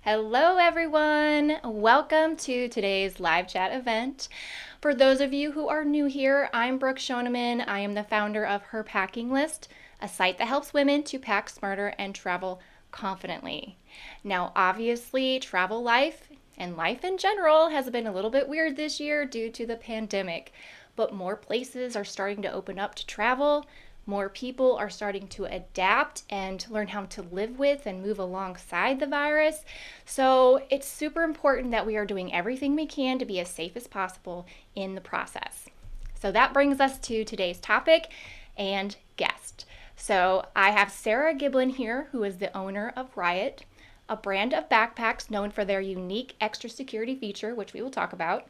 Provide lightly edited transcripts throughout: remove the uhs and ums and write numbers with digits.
Hello, everyone. Welcome to today's live chat event. For those of you who are new here, I'm Brooke Shoneman. I am the founder of Her Packing List, a site that helps women to pack smarter and travel confidently. Now, obviously, travel life and life in general has been a little bit weird this year due to the pandemic, but more places are starting to open up to travel. More people are starting to adapt and learn how to live with and move alongside the virus. So it's super important that we are doing everything we can to be as safe as possible in the process. So that brings us to today's topic and guest. So I have Sarah Giblin here, who is the owner of Riut, a brand of backpacks known for their unique extra security feature, which we will talk about.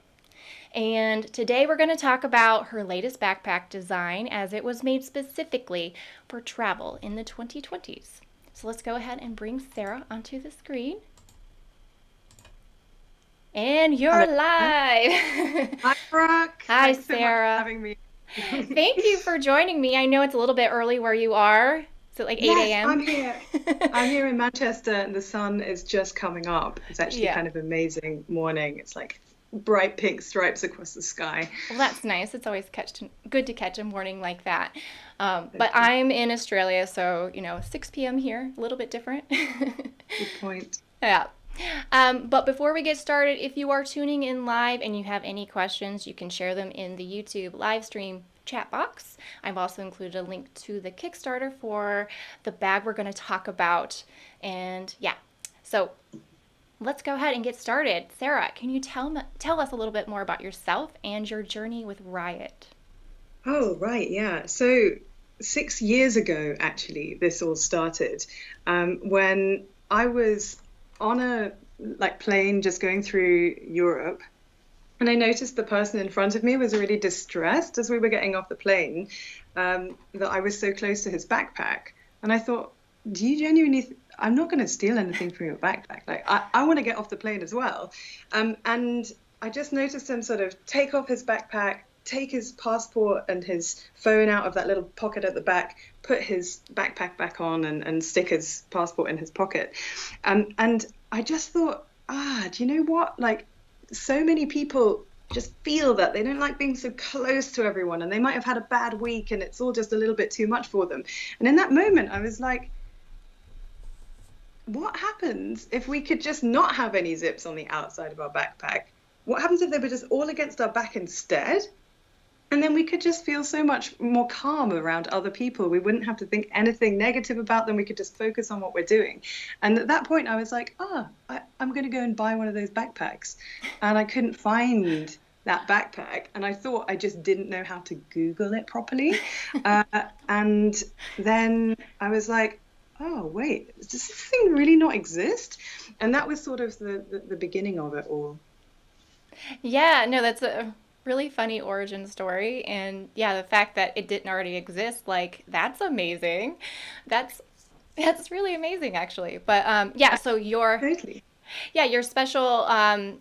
And today we're going to talk about her latest backpack design as it was made specifically for travel in the 2020s. So let's go ahead and bring Sarah onto the screen. And you're live. Hi, Brooke. Hi, Thanks so much Sarah. for having me. Thank you for joining me. I know it's a little bit early where you are. Is it like 8 Yes, a.m.? I'm here. I'm here in Manchester and the sun is just coming up. It's actually Yeah. kind of amazing morning. It's like bright pink stripes across the sky. Well, that's nice. It's always good to catch a morning like that. But I'm in Australia, so 6 p.m. here, a little bit different. Good point. Yeah. But before we get started, if you are tuning in live and you have any questions, you can share them in the YouTube live stream chat box. I've also included a link to the Kickstarter for the bag we're going to talk about. And yeah, so let's go ahead and get started. Sarah, can you tell us a little bit more about yourself and your journey with Riut? Oh, right. Yeah. So 6 years ago, actually, this all started when I was on a plane just going through Europe. And I noticed the person in front of me was really distressed as we were getting off the plane, that I was so close to his backpack. And I thought, do you genuinely, I'm not going to steal anything from your backpack. I want to get off the plane as well. And I just noticed him sort of take off his backpack, take his passport and his phone out of that little pocket at the back, put his backpack back on and stick his passport in his pocket. And I just thought, do you know what? So many people just feel that they don't like being so close to everyone and they might have had a bad week and it's all just a little bit too much for them. And in that moment, I was like, what happens if we could just not have any zips on the outside of our backpack? What happens if they were just all against our back instead? And then we could just feel so much more calm around other people. We wouldn't have to think anything negative about them. We could just focus on what we're doing. And at that point, I was like, I'm going to go and buy one of those backpacks. And I couldn't find that backpack. And I thought I just didn't know how to Google it properly. And then I was like, oh, wait, does this thing really not exist? And that was sort of the beginning of it all. Yeah, no, that's a really funny origin story. And yeah, the fact that it didn't already exist, like, that's amazing. That's that's really amazing, actually. But yeah, so Totally. your special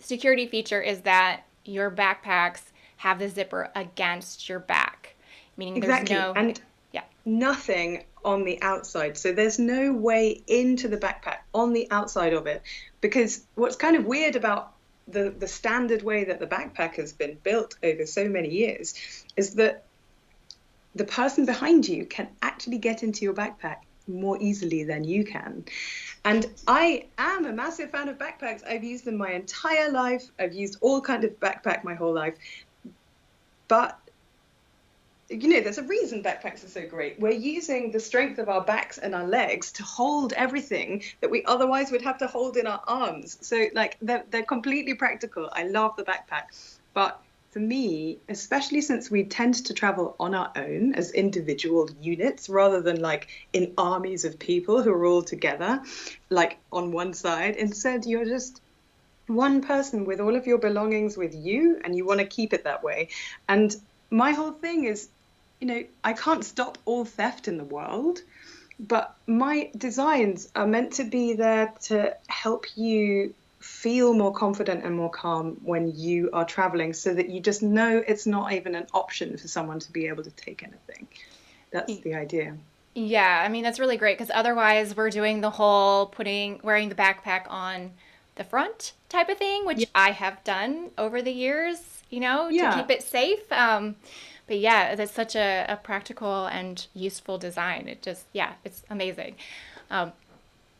security feature is that your backpacks have the zipper against your back, meaning there's Exactly. no, And yeah. nothing on the outside. So there's no way into the backpack on the outside of it. Because what's kind of weird about the standard way that the backpack has been built over so many years is that the person behind you can actually get into your backpack more easily than you can. And I am a massive fan of backpacks. I've used them my entire life. I've used all kinds of backpack my whole life. But there's a reason backpacks are so great. We're using the strength of our backs and our legs to hold everything that we otherwise would have to hold in our arms. So they're completely practical. I love the backpack. But for me, especially since we tend to travel on our own as individual units rather than in armies of people who are all together, on one side, instead you're just one person with all of your belongings with you and you want to keep it that way. And my whole thing is, I can't stop all theft in the world, but my designs are meant to be there to help you feel more confident and more calm when you are traveling so that you just know it's not even an option for someone to be able to take anything. That's the idea. Yeah, I mean, that's really great because otherwise we're doing the whole wearing the backpack on the front type of thing, which Yeah. I have done over the years, to Yeah. keep it safe. But yeah, that's such a practical and useful design. It just, yeah, it's amazing. Um,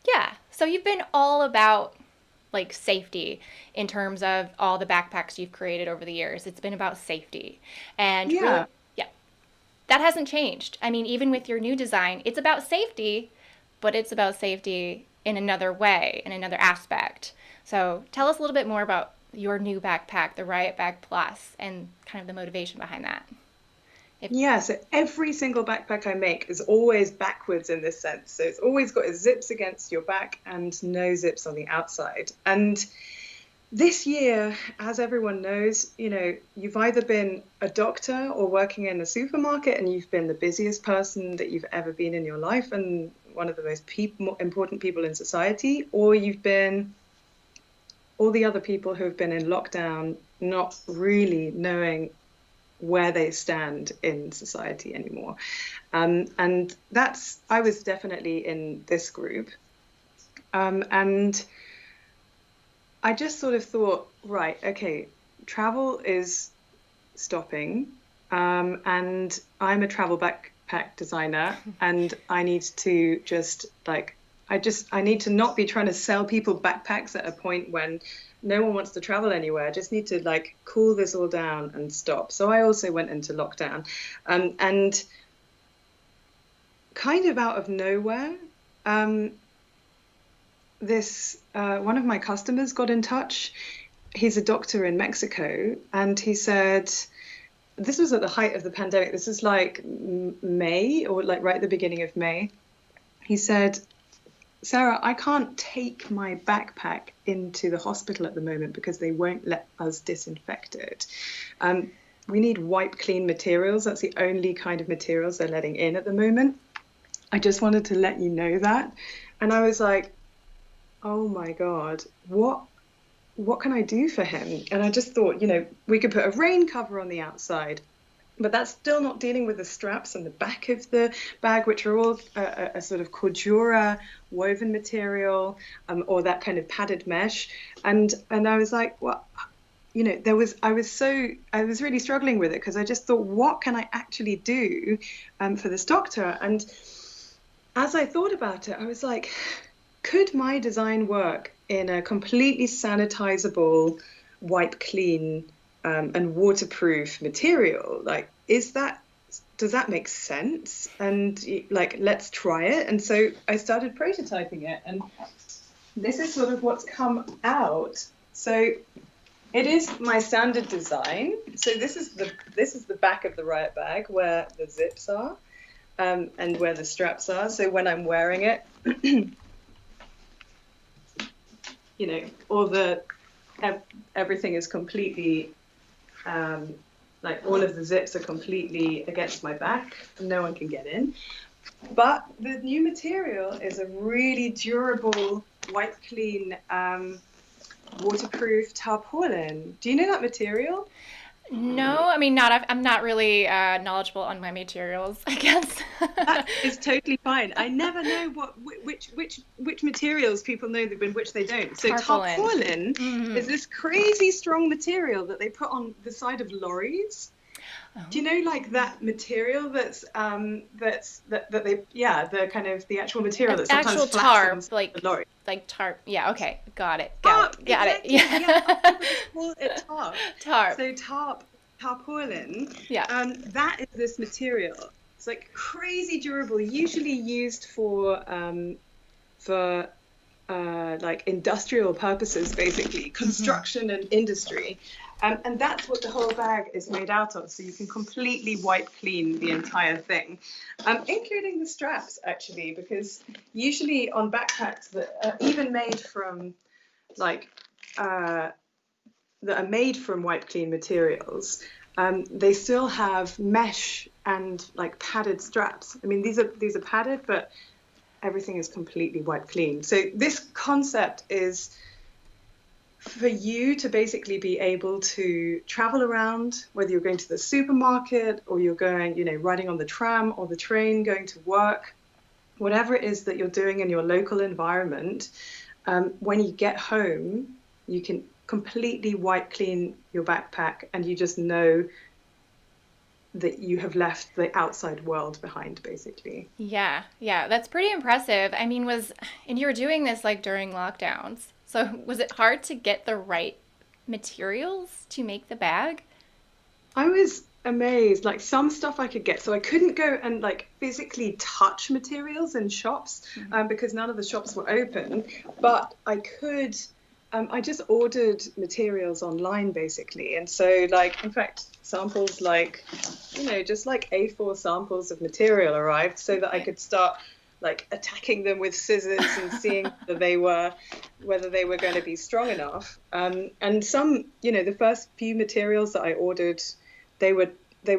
yeah, so you've been all about like safety in terms of all the backpacks you've created over the years. It's been about safety. And really, Yeah. yeah, that hasn't changed. I mean, even with your new design, it's about safety, but it's about safety in another way, in another aspect. So tell us a little bit more about your new backpack, the RiutBag Plus, and kind of the motivation behind that. If Yeah, so every single backpack I make is always backwards in this sense. So it's always got a zips against your back and no zips on the outside. And this year, as everyone knows, you've either been a doctor or working in a supermarket and you've been the busiest person that you've ever been in your life and one of the most important people in society, or you've been all the other people who have been in lockdown, not really knowing where they stand in society anymore. And I was definitely in this group. And I just sort of thought, right, okay, travel is stopping. And I'm a travel backpack designer, and I need to just I need to not be trying to sell people backpacks at a point when no one wants to travel anywhere. I just need to cool this all down and stop. So I also went into lockdown, and kind of out of nowhere, this one of my customers got in touch. He's a doctor in Mexico, and he said, this was at the height of the pandemic. This is like May, or like right at the beginning of May. He said, Sarah, I can't take my backpack into the hospital at the moment because they won't let us disinfect it. We need wipe clean materials. That's the only kind of materials they're letting in at the moment. I just wanted to let you know that. And I was like, oh my God, what can I do for him? And I just thought, we could put a rain cover on the outside, but that's still not dealing with the straps and the back of the bag, which are all a sort of cordura woven material, or that kind of padded mesh. And I was like, well, I was really struggling with it because I just thought, what can I actually do for this doctor? And as I thought about it, I was like, could my design work in a completely sanitizable, wipe clean, and waterproof material? Does that make sense? And let's try it. And so I started prototyping it, and this is sort of what's come out. So it is my standard design. So this is the back of the RiutBag where the zips are, and where the straps are. So when I'm wearing it, everything is completely, all of the zips are completely against my back. No one can get in. But the new material is a really durable, wipe clean, waterproof tarpaulin. Do you know that material? No, I mean, I'm not really knowledgeable on my materials, I guess. That is totally fine. I never know which materials people know that which they don't. So Tarpaulin. tarpaulin is this crazy strong material that they put on the side of lorries. Oh. Do you know that material that's the kind of the actual material that sometimes actual flattens tarp, the lorry. Like tarp. Yeah, okay. Got it. Exactly. It. Yeah. Yeah, call it tarp. Tarp. So tarpaulin. Yeah. That is this material. It's crazy durable, usually used for industrial purposes, basically construction and industry. And that's what the whole bag is made out of. So you can completely wipe clean the entire thing, including the straps, actually, because usually on backpacks that are even made from that are made from wipe clean materials, they still have mesh and padded straps. I mean, these are padded, but everything is completely wipe clean. So this concept is for you to basically be able to travel around, whether you're going to the supermarket or you're going, riding on the tram or the train, going to work, whatever it is that you're doing in your local environment, when you get home, you can completely wipe clean your backpack and you just know that you have left the outside world behind, basically. Yeah, yeah, that's pretty impressive. I mean, and you were doing this like during lockdowns. So was it hard to get the right materials to make the bag? I was amazed. Like some stuff I could get, so I couldn't go and like physically touch materials in shops because none of the shops were open. But I could. I just ordered materials online basically, and so like in fact samples like just like A4 samples of material arrived so that I could start like attacking them with scissors and seeing whether they were going to be strong enough. And some, the first few materials that I ordered, they were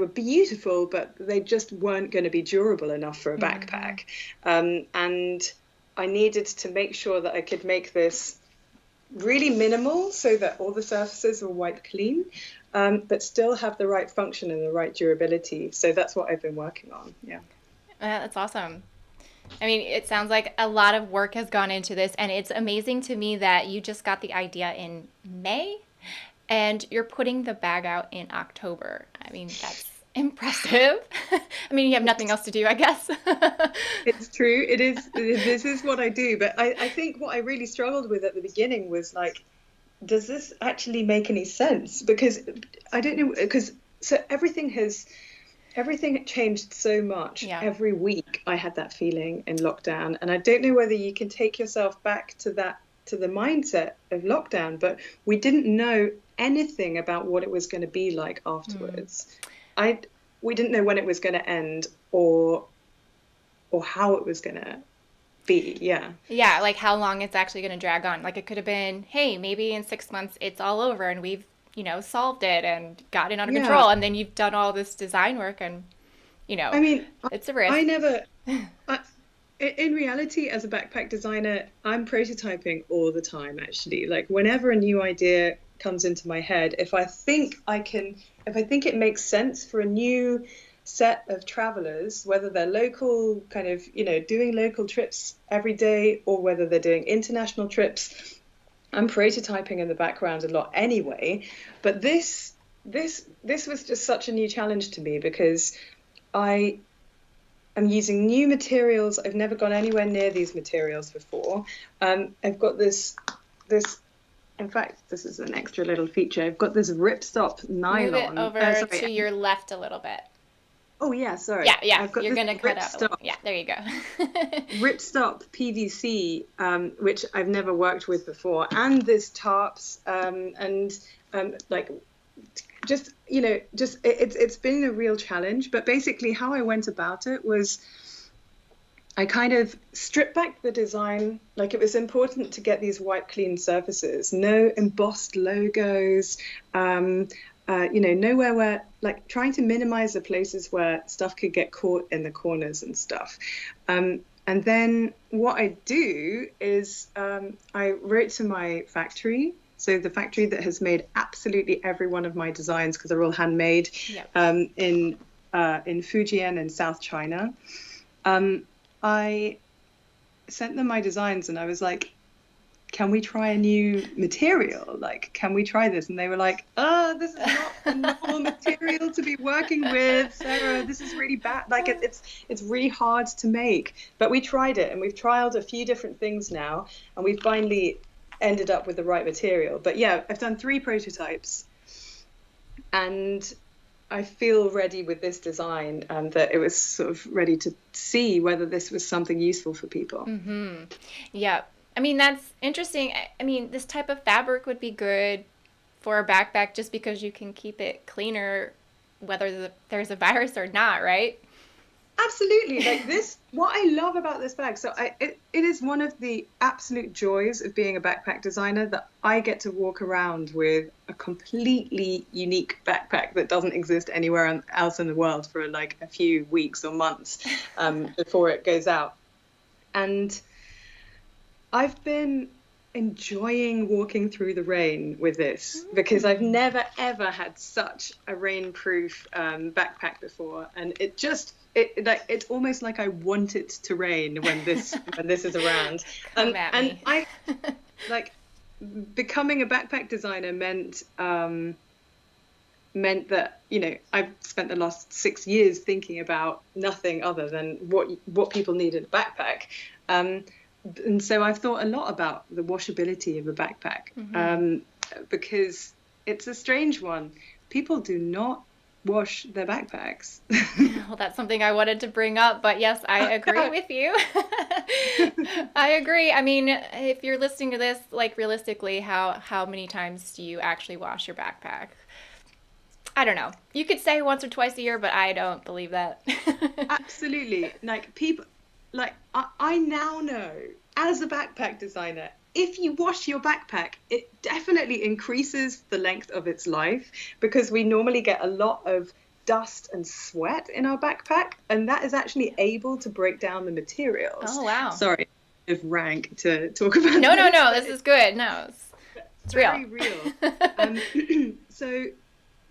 beautiful, but they just weren't going to be durable enough for a backpack. And I needed to make sure that I could make this really minimal so that all the surfaces were wiped clean, but still have the right function and the right durability. So that's what I've been working on. Yeah. That's awesome. I mean, it sounds like a lot of work has gone into this, and it's amazing to me that you just got the idea in May and you're putting the bag out in October. I mean, that's impressive. I mean, you have nothing else to do, I guess. It's true. It is. This is what I do. But I think what I really struggled with at the beginning was like, does this actually make any sense? Because I don't know. Because so everything changed so much. Yeah. Every week I had that feeling in lockdown, and I don't know whether you can take yourself back to the mindset of lockdown. But we didn't know anything about what it was going to be like afterwards. We didn't know when it was going to end or how it was going to be. Yeah, like how long it's actually going to drag on. Like it could have been, hey, maybe in 6 months it's all over and we've solved it and got it under control, and then you've done all this design work, and I mean, it's a risk. In reality, as a backpack designer, I'm prototyping all the time, actually. Like whenever a new idea comes into my head, if I think it makes sense for a new set of travelers, whether they're local, kind of, doing local trips every day, or whether they're doing international trips, I'm prototyping in the background a lot anyway. But this was just such a new challenge to me because I am using new materials. I've never gone anywhere near these materials before. I've got this. In fact, this is an extra little feature. I've got this ripstop nylon. Move it over to your left a little bit. Oh yeah, sorry. Yeah. I've got You're gonna cut out. Yeah, there you go. Ripstop PVC, which I've never worked with before, and this tarps, it's been a real challenge. But basically, how I went about it was, I kind of stripped back the design. Like it was important to get these white, clean surfaces, no embossed logos. Nowhere where, like, trying to minimize the places where stuff could get caught in the corners and stuff. And then what I do is I wrote to my factory, so the factory that has made absolutely every one of my designs, because they're all handmade, in Fujian in South China. I sent them my designs and I was like, can we try a new material? Like, can we try this? And they were like, this is not a normal material to be working with, Sarah. This is really bad. Like, it's really hard to make. But we tried it, and we've trialed a few different things now, and we finally ended up with the right material. But yeah, I've done 3 prototypes, and I feel ready with this design, and that it was sort of ready to see whether this was something useful for people. Mm-hmm. Yeah. I mean, that's interesting. I mean, this type of fabric would be good for a backpack just because you can keep it cleaner whether there's a virus or not, right? Absolutely. Like this, what I love about this bag, so it is one of the absolute joys of being a backpack designer, that I get to walk around with a completely unique backpack that doesn't exist anywhere else in the world for like a few weeks or months before it goes out. And I've been enjoying walking through the rain with this because I've never ever had such a rainproof backpack before, and it's almost like I want it to rain when this is around. Come at and me. I like becoming a backpack designer meant that, you know, I've spent the last 6 years thinking about nothing other than what people need in a backpack. And so I've thought a lot about the washability of a backpack, because it's a strange one. People do not wash their backpacks. Well, that's something I wanted to bring up, but yes, I agree with you. I agree. I mean, if you're listening to this, like realistically, how many times do you actually wash your backpack? I don't know. You could say once or twice a year, but I don't believe that. Absolutely. Like people, like I now know as a backpack designer, if you wash your backpack, it definitely increases the length of its life because we normally get a lot of dust and sweat in our backpack, and that is actually able to break down the materials. Oh, wow. Sorry, if rank to talk about No, this, this is good. No, it's very real. So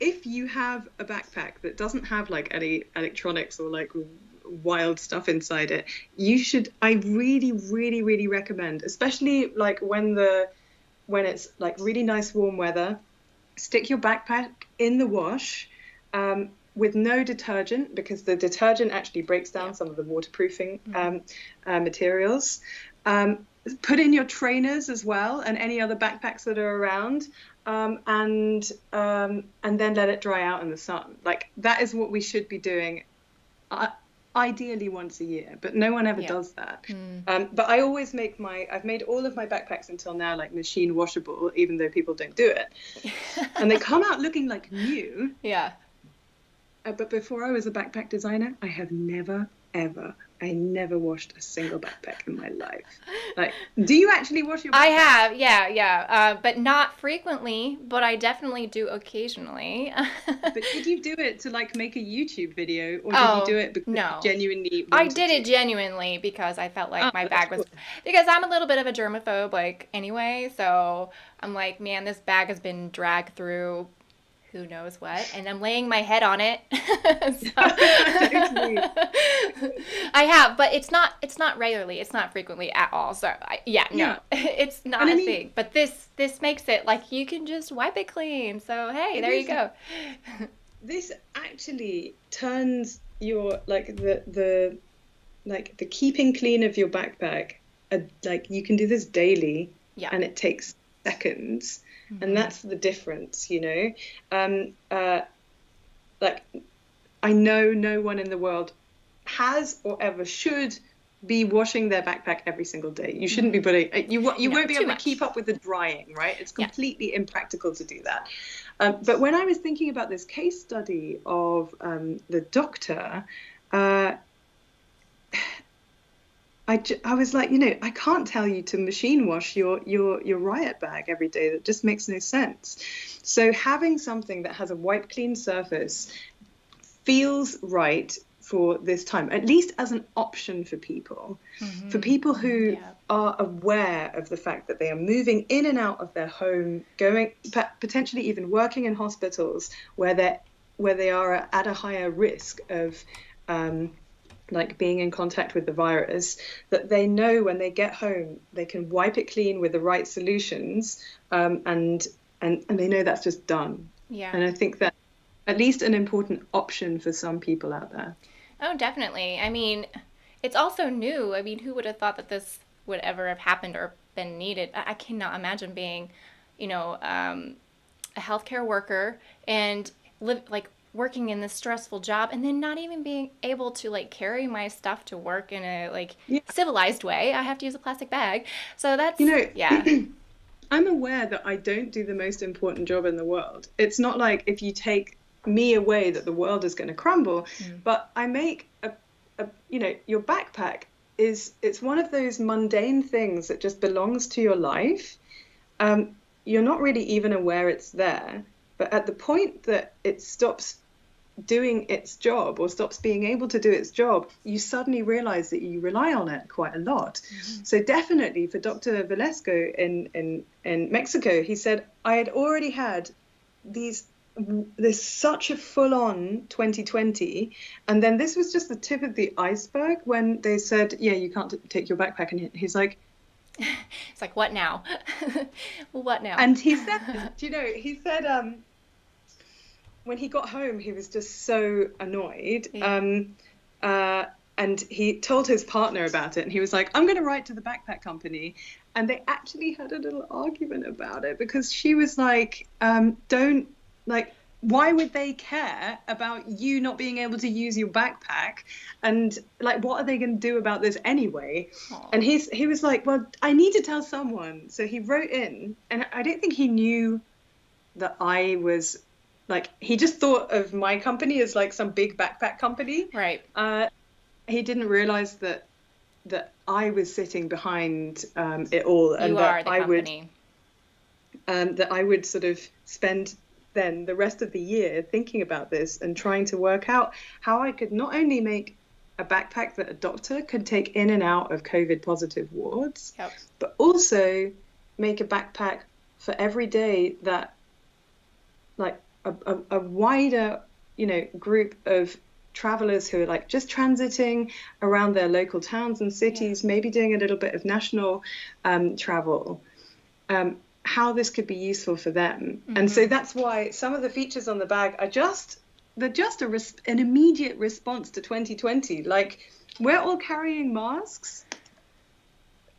if you have a backpack that doesn't have like any electronics or like wild stuff inside it, I really, really, really recommend, especially like when it's like really nice warm weather, stick your backpack in the wash with no detergent, because the detergent actually breaks down some of the waterproofing materials. Put in your trainers as well and any other backpacks that are around, and then let it dry out in the sun. Like that is what we should be doing, ideally once a year, but no one ever does that. But I always I've made all of my backpacks until now like machine washable, even though people don't do it. And they come out looking like new. Yeah. But before I was a backpack designer, I have never washed a single backpack in my life. Like, do you actually wash your backpack? I have, yeah. But not frequently, but I definitely do occasionally. But did you do it to like make a YouTube video, or did you do it because you genuinely I did it genuinely because I felt like my bag was, because I'm a little bit of a germaphobe, like anyway, so I'm like, man, this bag has been dragged through who knows what, and I'm laying my head on it. I have, but it's not regularly, it's not frequently at all. So it's not a thing. But this makes it like you can just wipe it clean. So hey, there you go. This actually turns your the keeping clean of your backpack. Like you can do this daily, and it takes seconds. And that's the difference, you know. Like I know no one in the world has or ever should be washing their backpack every single day. You shouldn't be putting you won't be able to keep up with the drying, right? It's completely impractical to do that. But when I was thinking about this case study of the doctor, I was like, you know, I can't tell you to machine wash your Riut bag every day. That just makes no sense. So having something that has a wipe clean surface feels right for this time, at least as an option for people. For people who are aware of the fact that they are moving in and out of their home, going potentially even working in hospitals where they are at a higher risk of like being in contact with the virus, that they know when they get home they can wipe it clean with the right solutions, and they know that's just done. And I think that at least an important option for some people out there. Oh, definitely. I mean, it's also new. I mean, who would have thought that this would ever have happened or been needed? I cannot imagine being, you know, a healthcare worker and working in this stressful job and then not even being able to like carry my stuff to work in a civilized way. I have to use a plastic bag. So that's, you know, I'm aware that I don't do the most important job in the world. It's not like if you take me away that the world is going to crumble, but I make a you know, your backpack it's one of those mundane things that just belongs to your life. You're not really even aware it's there, but at the point that it stops doing its job or stops being able to do its job, you suddenly realize that you rely on it quite a lot. So definitely for Dr. Velasco in Mexico, he said, I had already had there's such a full-on 2020, and then this was just the tip of the iceberg when they said, yeah, you can't take your backpack, and he's like, it's like, what now? What now? and he said, he said when he got home, he was just so annoyed. And he told his partner about it, and he was like, I'm going to write to the backpack company. And they actually had a little argument about it, because she was like, why would they care about you not being able to use your backpack? And like, what are they going to do about this anyway? Aww. And he was like, well, I need to tell someone. So he wrote in, and I don't think he knew that I was like, he just thought of my company as like some big backpack company. Right. He didn't realize that I was sitting behind it all, and that I would sort of spend then the rest of the year thinking about this and trying to work out how I could not only make a backpack that a doctor could take in and out of COVID positive wards, but also make a backpack for every day that like a wider, group of travelers who are like just transiting around their local towns and cities, maybe doing a little bit of national travel, how this could be useful for them. And so that's why some of the features on the bag are an immediate response to 2020. Like, we're all carrying masks.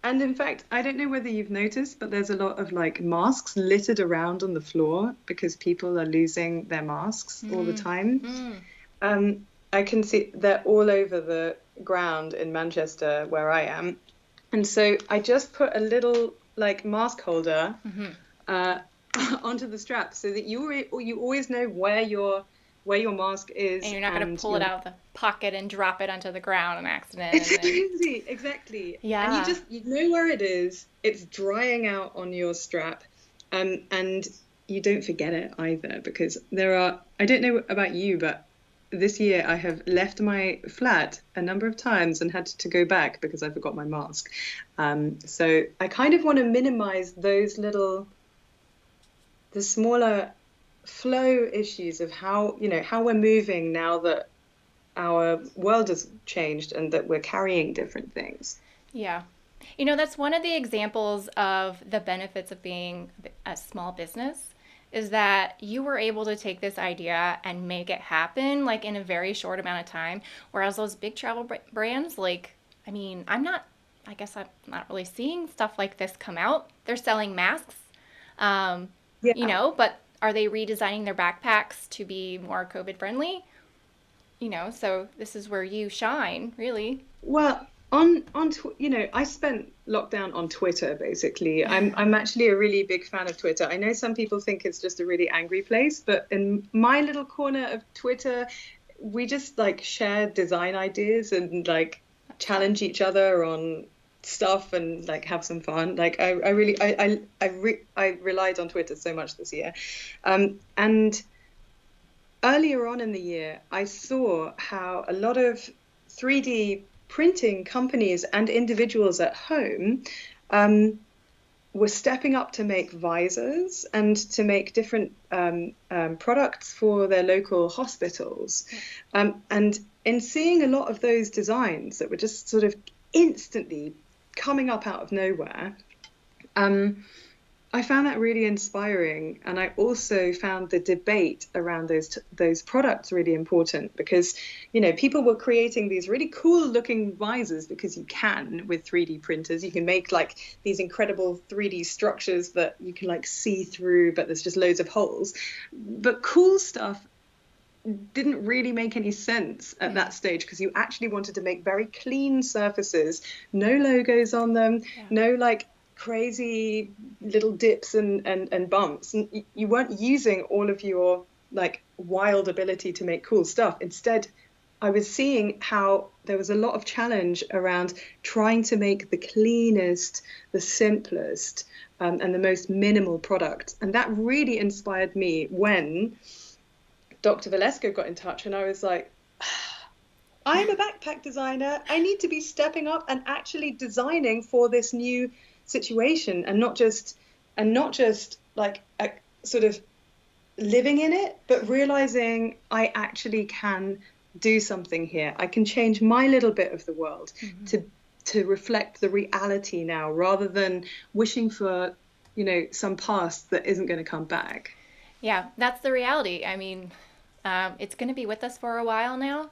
And in fact, I don't know whether you've noticed, but there's a lot of like masks littered around on the floor because people are losing their masks all the time. I can see they're all over the ground in Manchester where I am. And so I just put a little like mask holder onto the strap so that you always know where your mask is. And you're not going to pull it out of the pocket and drop it onto the ground on accident. Exactly. Yeah. And you know where it is. It's drying out on your strap. And you don't forget it either, because I don't know about you, but this year I have left my flat a number of times and had to go back because I forgot my mask. So I kind of want to minimize those the smaller flow issues of how we're moving now that our world has changed and that we're carrying different things. Yeah. That's one of the examples of the benefits of being a small business, is that you were able to take this idea and make it happen like in a very short amount of time. Whereas those big travel brands, I'm not really seeing stuff like this come out. They're selling masks, but are they redesigning their backpacks to be more COVID friendly? So this is where you shine, really. Well, I spent lockdown on Twitter, basically. I'm actually a really big fan of Twitter. I know some people think it's just a really angry place, but in my little corner of Twitter, we just like share design ideas and like challenge each other on stuff and like have some fun. Like I relied on Twitter so much this year. And earlier on in the year, I saw how a lot of 3D printing companies and individuals at home were stepping up to make visors and to make different products for their local hospitals. And in seeing a lot of those designs that were just sort of instantly coming up out of nowhere, I found that really inspiring. And I also found the debate around those products really important, because, people were creating these really cool looking visors because you can with 3D printers. You can make like these incredible 3D structures that you can like see through, but there's just loads of holes. But cool stuff didn't really make any sense at that stage, because you actually wanted to make very clean surfaces, no logos on them, no like crazy little dips and bumps, and you weren't using all of your like wild ability to make cool stuff. Instead, I was seeing how there was a lot of challenge around trying to make the cleanest, the simplest, and the most minimal product. And that really inspired me when Dr. Valesco got in touch, and I was like, I'm a backpack designer. I need to be stepping up and actually designing for this new situation, and not just like a, sort of living in it, but realizing I actually can do something here. I can change my little bit of the world Mm-hmm. to reflect the reality now, rather than wishing for, some past that isn't going to come back. Yeah, that's the reality. I mean, it's going to be with us for a while now.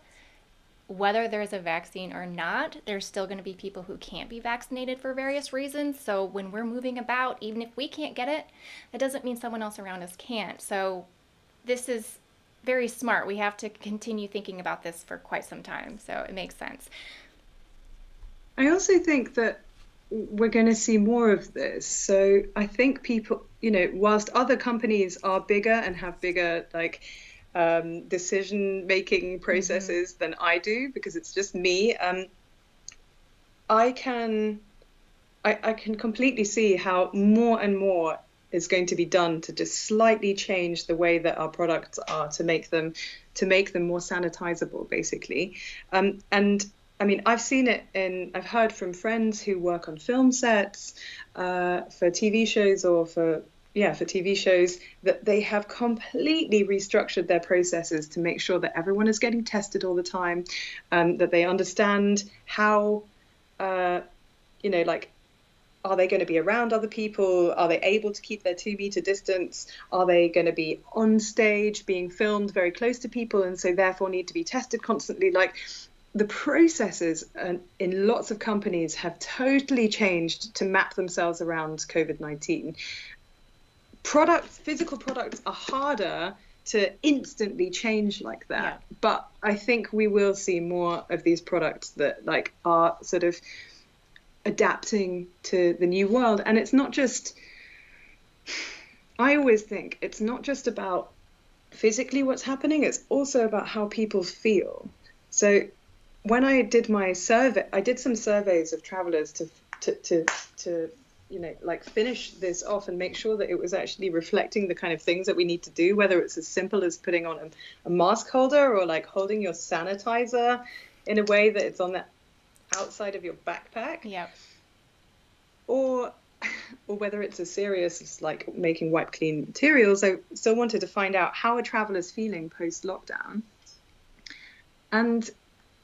Whether there's a vaccine or not, there's still going to be people who can't be vaccinated for various reasons. So when we're moving about, even if we can't get it, that doesn't mean someone else around us can't. So this is very smart. We have to continue thinking about this for quite some time. So it makes sense. I also think that we're going to see more of this. So I think people, whilst other companies are bigger and have bigger, like, decision making Mm-hmm. processes than I do, because it's just me, I can I can completely see how more and more is going to be done to just slightly change the way that our products are, to make them more sanitizable, basically. And I mean, I've heard from friends who work on film sets, for TV shows, or for TV shows, that they have completely restructured their processes to make sure that everyone is getting tested all the time, that they understand how, uh, like, are they going to be around other people? Are they able to keep their 2 meter distance? Are they going to be on stage being filmed very close to people, and so therefore need to be tested constantly? Like, the processes in lots of companies have totally changed to map themselves around COVID-19. Physical products are harder to instantly change like Yeah. that. But I think we will see more of these products that, like, are sort of adapting to the new world. And it's not just, I always think it's not just about physically what's happening, it's also about how people feel. So when I did some surveys of travelers to like, finish this off and make sure that it was actually reflecting the kind of things that we need to do, whether it's as simple as putting on a mask holder, or like holding your sanitizer in a way that it's on the outside of your backpack, Yeah. or or whether it's as serious as like making wipe clean materials. I still wanted to find out how a traveler's feeling post lockdown. And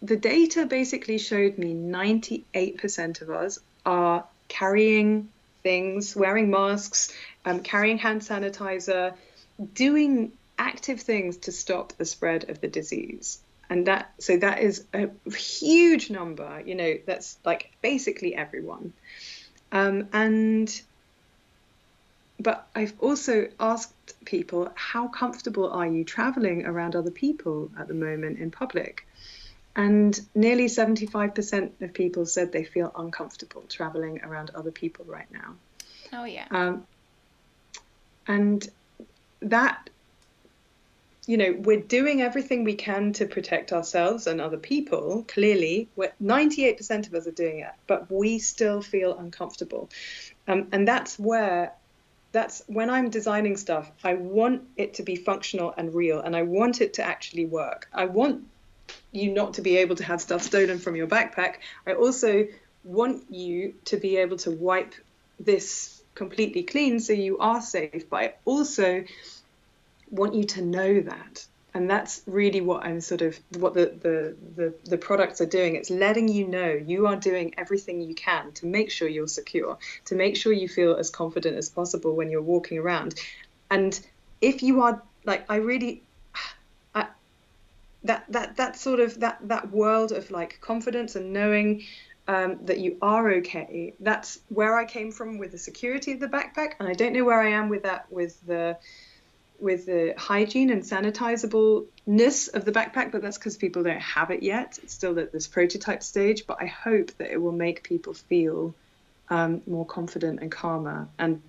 the data basically showed me 98% of us are carrying things, wearing masks, carrying hand sanitizer, doing active things to stop the spread of the disease. And that is a huge number, that's like basically everyone. And But I've also asked people, how comfortable are you traveling around other people at the moment in public? And nearly 75% of people said they feel uncomfortable traveling around other people right now. Oh, yeah. Um, and that, we're doing everything we can to protect ourselves and other people. Clearly, 98% of us are doing it, but we still feel uncomfortable. And that's when I'm designing stuff, I want it to be functional and real, and I want it to actually work. I want you not to be able to have stuff stolen from your backpack. I also want you to be able to wipe this completely clean so you are safe. But I also want you to know that. And that's really what the products are doing. It's letting you know you are doing everything you can to make sure you're secure, to make sure you feel as confident as possible when you're walking around. And if you are, like, I really, I, that sort of that world of like confidence and knowing, that you are okay. That's where I came from with the security of the backpack, and I don't know where I am with that, with the hygiene and sanitizableness of the backpack, but that's because people don't have it yet. It's still at this prototype stage, but I hope that it will make people feel, more confident and calmer, and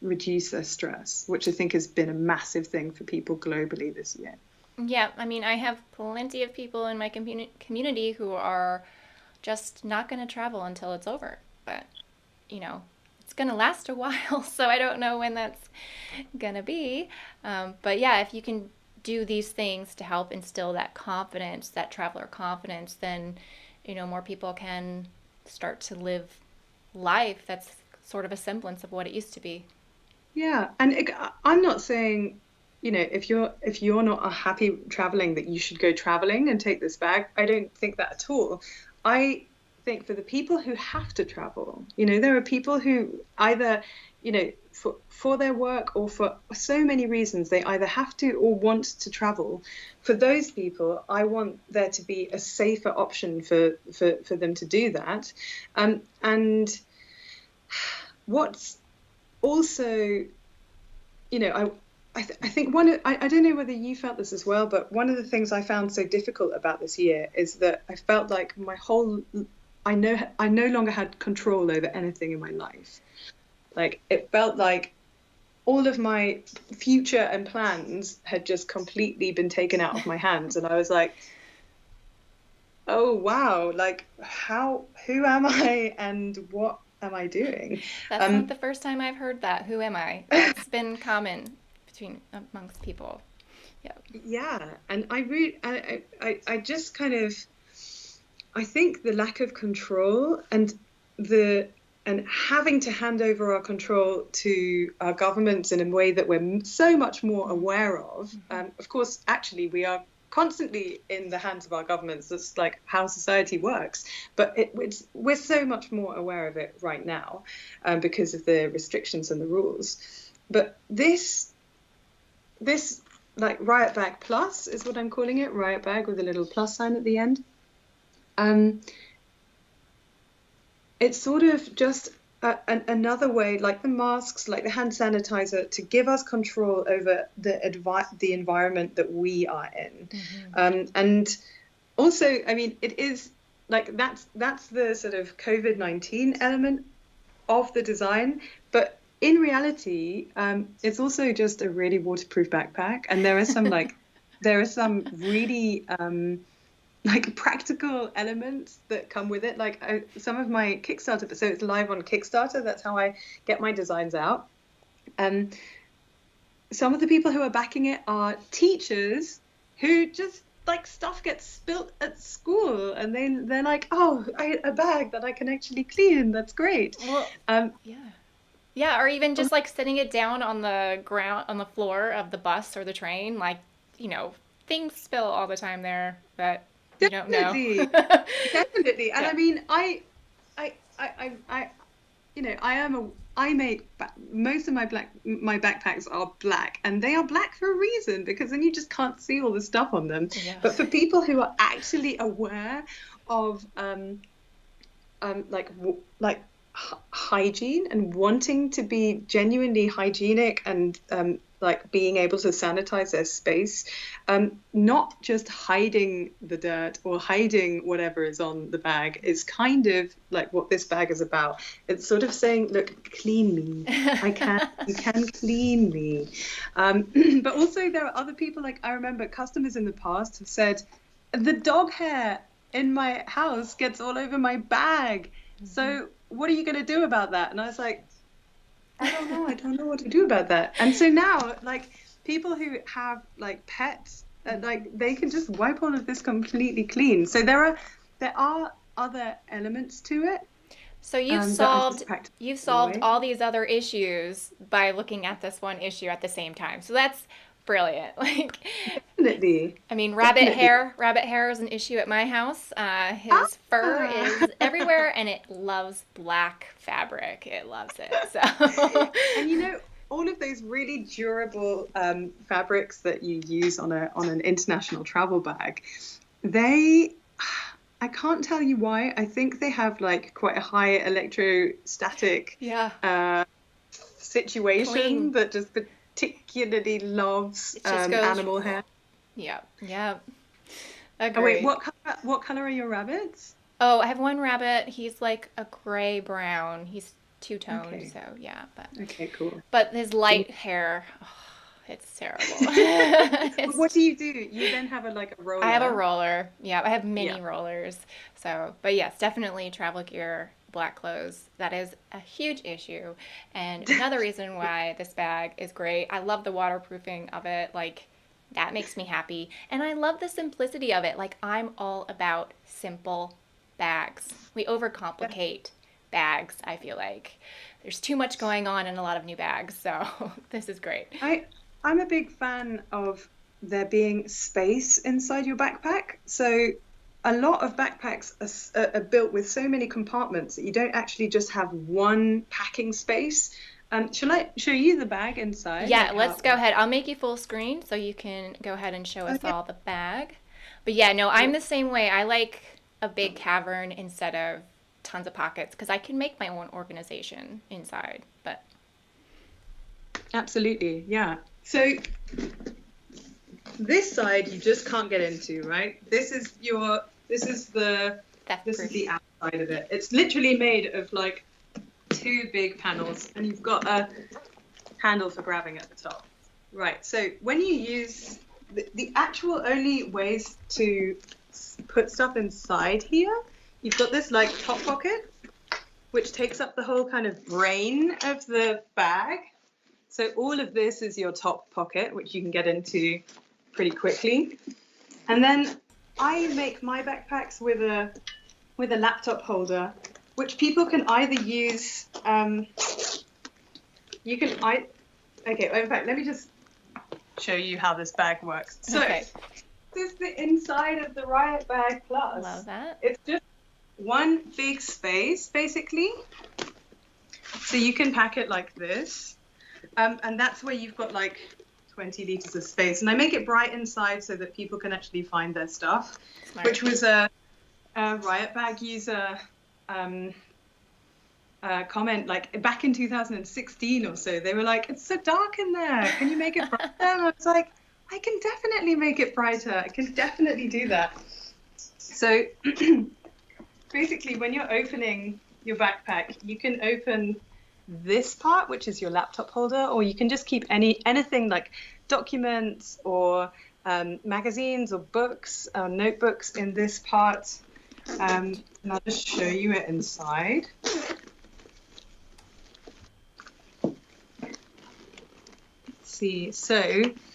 reduce their stress, which I think has been a massive thing for people globally this year. Yeah. I mean, I have plenty of people in my community who are just not going to travel until it's over. But, you know, it's going to last a while, so I don't know when that's going to be. But yeah, if you can do these things to help instill that confidence, that traveler confidence, then, more people can start to live life that's sort of a semblance of what it used to be. Yeah, and I'm not saying, if you're not happy traveling that you should go traveling and take this bag. I don't think that at all. I think for the people who have to travel, there are people who either, for their work or for so many reasons, they either have to or want to travel. For those people, I want there to be a safer option for them to do that. And what's also, I think I don't know whether you felt this as well, but one of the things I found so difficult about this year is that I felt like I no longer had control over anything in my life. Like it felt like all of my future and plans had just completely been taken out of my hands, and I was like, oh wow, like who am I and what am I doing? That's not Um, the first time I've heard that. Who am I? That's been common amongst people. Yeah. yeah, and I really, I just kind of, I think the lack of control the and having to hand over our control to our governments in a way that we're so much more aware of. Of course, actually, we are constantly in the hands of our governments. That's like how society works. But we're so much more aware of it right now because of the restrictions and the rules. But this like RiutBag Plus is what I'm calling it, RiutBag with a little plus sign at the end. Um, it's sort of just another way, like the masks, like the hand sanitizer, to give us control over the environment that we are in. And also, I mean, it is like that's the sort of COVID-19 element of the design, but in reality, it's also just a really waterproof backpack, and there are some really like practical elements that come with it. Like some of my Kickstarter, so it's live on Kickstarter. That's how I get my designs out. Um, some of the people who are backing it are teachers who just like stuff gets spilt at school, and they're like, oh, a bag that I can actually clean. That's great. Well, Um, yeah. Yeah, or even just like setting it down on the ground, on the floor of the bus or the train. Like, you know, things spill all the time there that you don't know. Definitely, definitely. And Yeah. I mean, I I make most of my backpacks are black, and they are black for a reason, because then you just can't see all the stuff on them. Yeah. But for people who are actually aware of like hygiene and wanting to be genuinely hygienic, and like being able to sanitize their space, not just hiding the dirt or hiding whatever is on the bag, is kind of like what this bag is about. It's sort of saying, look, clean me. You can clean me. But also there are other people, like I remember customers in the past have said, the dog hair in my house gets all over my bag. So what are you going to do about that? And I was like, I don't know. I don't know what to do about that. And so now, like, people who have like pets, like they can just wipe all of this completely clean. So there are other elements to it So you've that are just solved practical you've in a solved way. all these other issues by looking at this one issue at the same time. So that's brilliant. Like, Definitely, I mean, definitely. rabbit hair is an issue at my house. His fur Ah. is everywhere, and it loves black fabric. It loves it. So, And all of those really durable fabrics that you use on an international travel bag, they, I can't tell you why. I think they have like quite a high electrostatic yeah, uh, clean. situation that just particularly loves It just goes. animal hair. Yeah, yeah. Oh wait, Agree. what color are your rabbits? Oh, I have one rabbit. He's like a gray brown. He's two toned. Okay, So yeah, but okay, cool. his light hair, oh, it's terrible. But what It's do? You then have a I have a roller. roller. Yeah, I have Yeah. mini rollers. So, but yes, definitely travel gear, black clothes. That is a huge issue. And another reason why this bag is great, I love the waterproofing of it. Like, That makes me happy. And I love the simplicity of it. Like, I'm all about simple bags. We overcomplicate bags, I feel like. There's too much going on in a lot of new bags, so this is great. I I'm a big fan of there being space inside your backpack. So a lot of backpacks are built with so many compartments that you don't actually just have one packing space. Shall I show you the bag inside? Yeah, Like how let's it go works? ahead. I'll make you full screen so you can go ahead and show us Okay. all the bag. But yeah, no, I'm Cool. the same way. I like a big cavern instead of tons of pockets because I can make my own organization inside. But Absolutely, yeah. So this side you just can't get into, right? This is the theft this is proof. the outside of it. It's literally made of like two big panels, and you've got a handle for grabbing at the top. Right. So when you use the actual only ways to put stuff inside here, you've got this like top pocket, which takes up the whole kind of brain of the bag. So all of this is your top pocket, which you can get into pretty quickly. And then I make my backpacks with a laptop holder, which people can either use. You can I okay. In fact, let me just show you how this bag works. So Okay, this is the inside of the RiutBag love Plus. that. It's just one big space, basically. So you can pack it like this. And that's where you've got like 20 liters of space. And I make it bright inside so that people can actually find their stuff, Smart. which was a RiutBag user comment like back in 2016 or so. They were like, it's so dark in there. Can you make it brighter? And I was like, I can definitely make it brighter. I can definitely do that. So basically, when you're opening your backpack, you can open this part, which is your laptop holder, or you can just keep anything like documents or magazines or books or notebooks in this part. And I'll just show you it inside. Let's see, so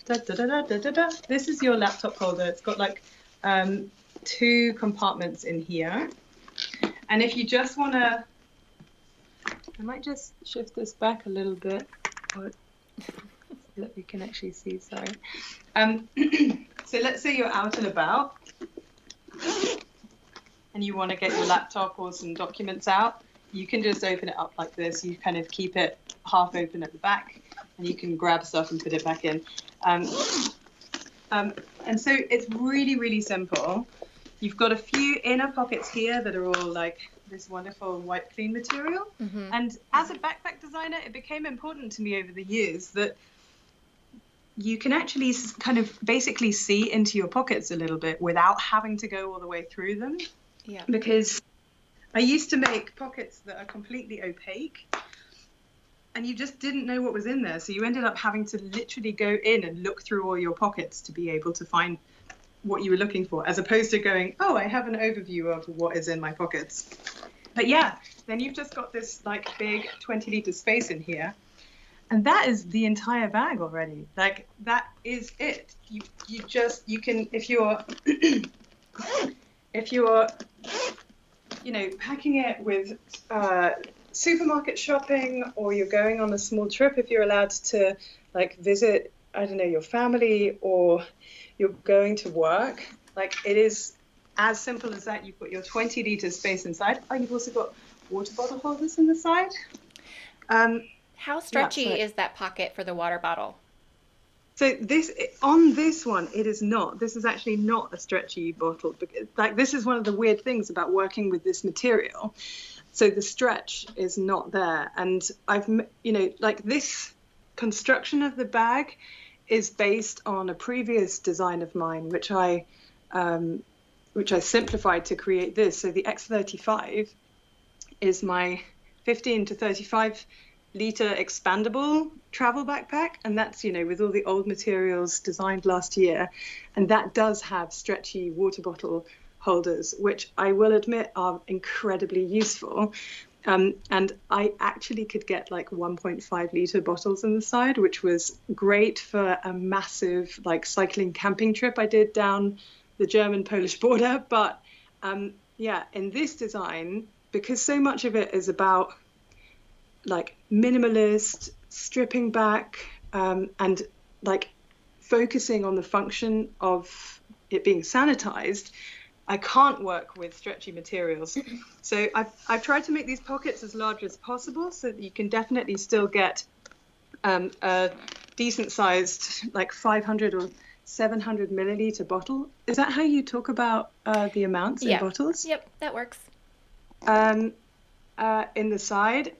this is your laptop holder. It's got like two compartments in here. And if you just want to, I might just shift this back a little bit so that we can actually see, sorry. So let's say you're out and about and you want to get your laptop or some documents out, you can just open it up like this. You kind of keep it half open at the back and you can grab stuff and put it back in. And so it's really, really simple. You've got a few inner pockets here that are all like this wonderful white clean material. Mm-hmm. And as a backpack designer, it became important to me over the years that you can actually kind of basically see into your pockets a little bit without having to go all the way through them. Yeah. Because I used to make pockets that are completely opaque and you just didn't know what was in there. So you ended up having to literally go in and look through all your pockets to be able to find what you were looking for, as opposed to going, oh, I have an overview of what is in my pockets. But yeah, then you've just got this like big 20-liter space in here. And that is the entire bag already. Like that is it. You can, if you're packing it with supermarket shopping, or you're going on a small trip, if you're allowed to like visit, I don't know, your family, or you're going to work, like it is as simple as that. You've got your 20-liter space inside. Oh, you've also got water bottle holders in the side. How Yeah, stretchy so is that pocket for the water bottle? So on this one, it is not. This is actually not a stretchy bottle. Like this is one of the weird things about working with this material. So the stretch is not there. And like this construction of the bag is based on a previous design of mine, which I simplified to create this. So the X35 is my 15 to 35 liter expandable travel backpack, and that's with all the old materials designed last year, and that does have stretchy water bottle holders, which I will admit are incredibly useful. And I actually could get like 1.5 litre bottles in the side, which was great for a massive like cycling camping trip I did down the German-Polish border. But yeah, in this design, because so much of it is about like minimalist, stripping back, and like focusing on the function of it being sanitized, I can't work with stretchy materials. So I've tried to make these pockets as large as possible so that you can definitely still get a decent sized like 500 or 700 milliliter bottle. Is that how you talk about the amounts in bottles? Yep, that works. In the side,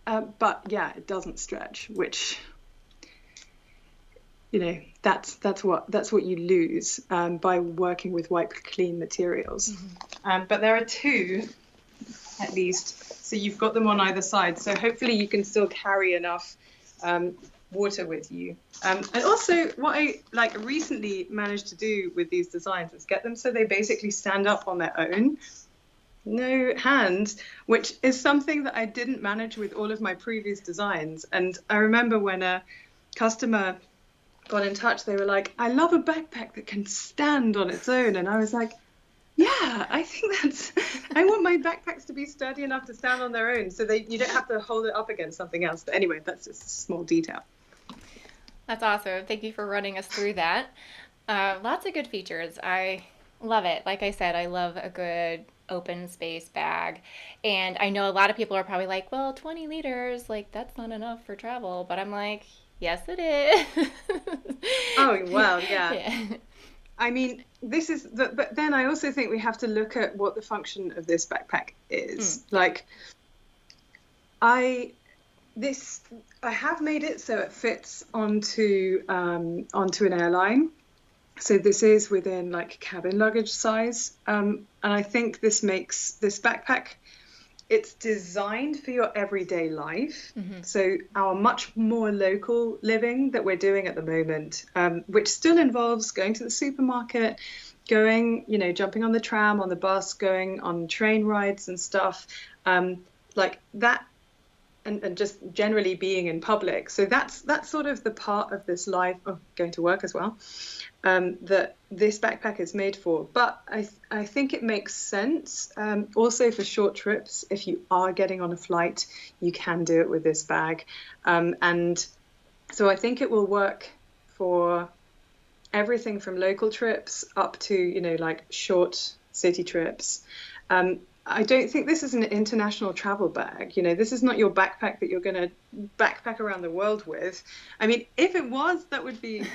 but yeah, it doesn't stretch, which, you know, that's what you lose by working with wiped clean materials. But there are two at least, so you've got them on either side. So hopefully you can still carry enough water with you. And also what I like recently managed to do with these designs is get them so they basically stand up on their own. No hands, which is something that I didn't manage with all of my previous designs. And I remember when a customer got in touch, they were like, I love a backpack that can stand on its own. And I was like, yeah, I want my backpacks to be sturdy enough to stand on their own so you don't have to hold it up against something else. But anyway, that's just a small detail. That's awesome. Thank you for running us through that. Lots of good features. I love it. Like I said, I love a good open space bag. And I know a lot of people are probably like, well, 20 liters, like that's not enough for travel. But I'm like, yes, it is. Oh, well, yeah. Yeah. I mean, but then I also think we have to look at what the function of this backpack is. Like, I have made it so it fits onto an airline. So this is within like cabin luggage size. And I think this makes this backpack, it's designed for your everyday life. So our much more local living that we're doing at the moment, which still involves going to the supermarket, jumping on the tram, on the bus, going on train rides and stuff, like that. And just generally being in public. So that's sort of the part of this life of going to work as well, that this backpack is made for. But I think it makes sense also for short trips. If you are getting on a flight, you can do it with this bag. And so I think it will work for everything from local trips up to, like short city trips. I don't think this is an international travel bag. This is not your backpack that you're going to backpack around the world with. I mean, if it was, that would be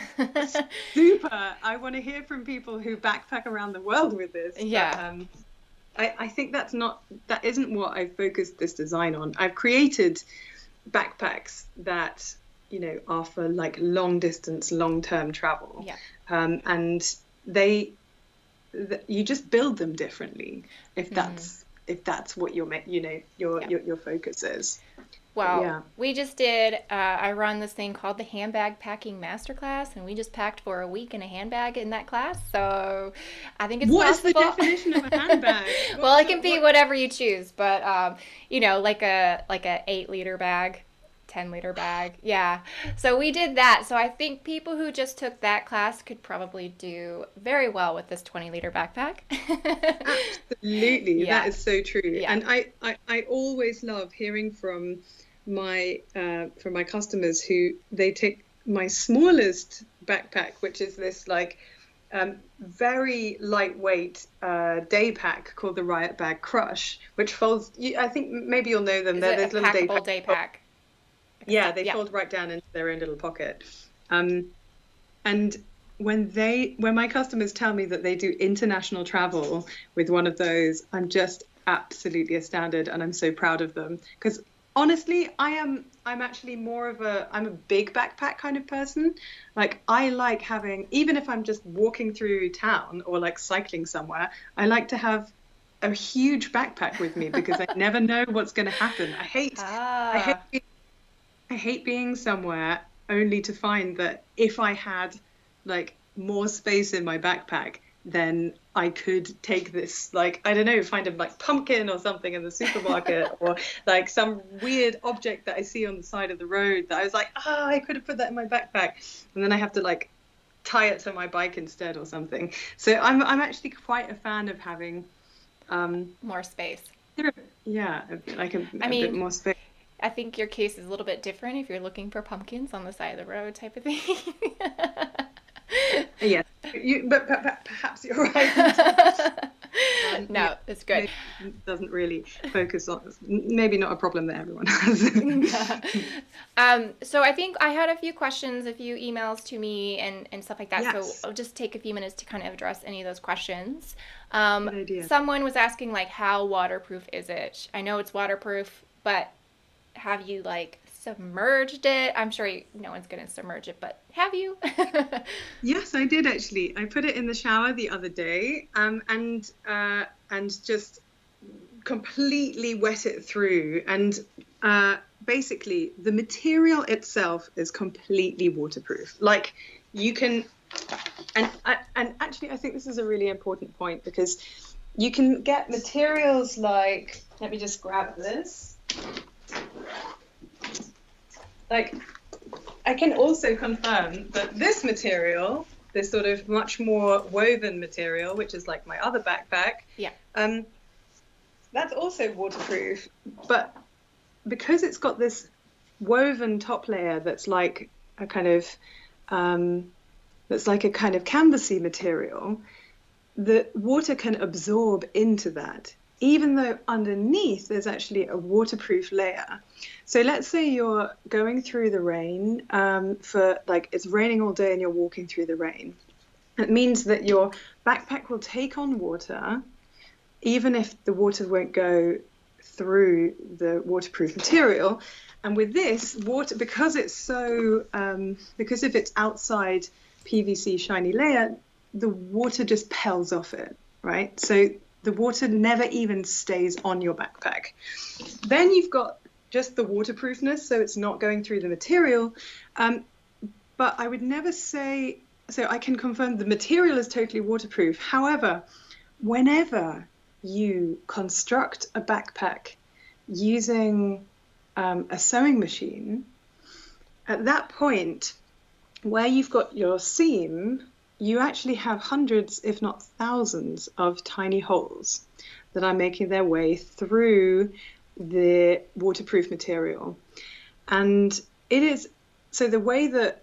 super. I want to hear from people who backpack around the world with this. Yeah. But, I think that isn't what I've focused this design on. I've created backpacks that, are for like long distance, long-term travel. Yeah. And you just build them differently if that's what your focus is. Well, yeah. We just did, I run this thing called the Handbag Packing Masterclass, and we just packed for a week in a handbag in that class. So I think it's What possible. is the definition of a handbag? Well, it can be whatever you choose, but like a 8-liter bag. 10-liter bag. Yeah. So we did that. So I think people who just took that class could probably do very well with this 20-liter backpack. Absolutely. Yeah. That is so true. Yeah. And I always love hearing from my customers who they take my smallest backpack, which is this like very lightweight day pack called the RiutBag Crush, which folds. I think maybe you'll know them. They're this little day pack. Yeah, they fold right down into their own little pocket. And when my customers tell me that they do international travel with one of those, I'm just absolutely astounded, and I'm so proud of them. Because honestly, I'm actually I'm a big backpack kind of person. Like I like having, even if I'm just walking through town or like cycling somewhere, I like to have a huge backpack with me because I never know what's going to happen. I hate being somewhere only to find that if I had like more space in my backpack, then I could take this, like, I don't know, find a like pumpkin or something in the supermarket, or like some weird object that I see on the side of the road that I was like, I could have put that in my backpack, and then I have to like tie it to my bike instead or something. So I'm actually quite a fan of having More space. yeah, like a I bit mean, more space. I think your case is a little bit different if you're looking for pumpkins on the side of the road type of thing. Yes, but perhaps you're right. Yeah, No, it's good. maybe doesn't really focus on, maybe not a problem that everyone has. So I think I had a few questions, a few emails to me and stuff like that. So Yes, I'll just take a few minutes to kind of address any of those questions. good idea. Someone was asking like, how waterproof is it? I know it's waterproof, but have you like submerged it? I'm sure no one's going to submerge it, but have you? Yes, I did actually. I put it in the shower the other day, and just completely wet it through. And basically, the material itself is completely waterproof. Like you can, and actually, I think this is a really important point because you can get materials like. Let me just grab this. Like, I can also confirm that this material, this sort of much more woven material, which is like my other backpack, Yeah. that's also waterproof. But because it's got this woven top layer that's like a kind of canvasy material, the water can absorb into that, even though underneath there's actually a waterproof layer. So let's say you're going through the rain, for like it's raining all day and you're walking through the rain. It means that your backpack will take on water, even if the water won't go through the waterproof material. And with this water, because it's so, because of its outside PVC shiny layer, the water just pells off it, right? So the water never even stays on your backpack. Then you've got just the waterproofness, so it's not going through the material. But I would never say, so I can confirm the material is totally waterproof. However, whenever you construct a backpack using a sewing machine, at that point, where you've got your seam, you actually have hundreds, if not thousands, of tiny holes that are making their way through the waterproof material. And it is, so the way that,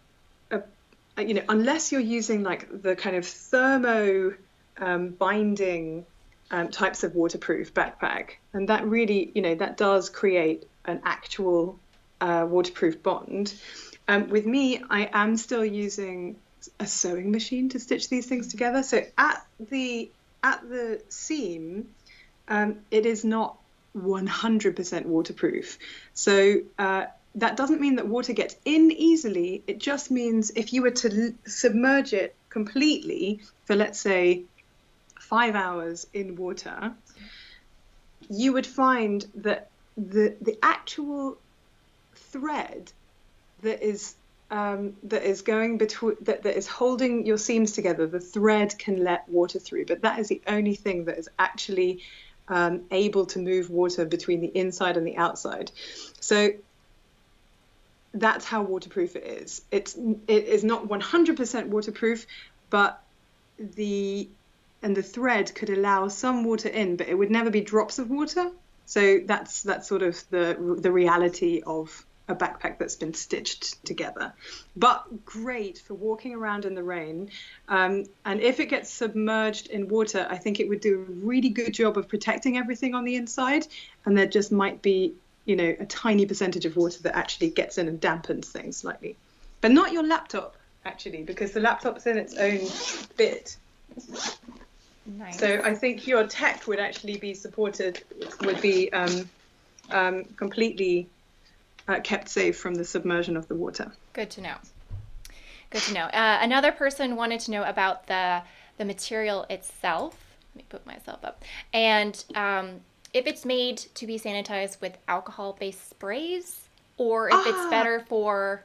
unless you're using like the kind of thermo binding types of waterproof backpack, and that really, that does create an actual waterproof bond. With me, I am still using a sewing machine to stitch these things together. So at the seam, it is not 100% waterproof. So that doesn't mean that water gets in easily. It just means if you were to submerge it completely for, let's say, 5 hours in water, you would find that the actual thread that is going between, that is holding your seams together, the thread can let water through, but that is the only thing that is actually able to move water between the inside and the outside. So that's how waterproof it is. It is not 100% waterproof, but the thread could allow some water in, but it would never be drops of water. So that's sort of the reality of a backpack that's been stitched together. But great for walking around in the rain. And if it gets submerged in water, I think it would do a really good job of protecting everything on the inside. And there just might be, a tiny percentage of water that actually gets in and dampens things slightly. But not your laptop, actually, because the laptop's in its own bit. Nice. So I think your tech would actually be completely kept safe from the submersion of the water. Good to know. Good to know. Another person wanted to know about the material itself. Let me put myself up. And if it's made to be sanitized with alcohol-based sprays, or if it's better for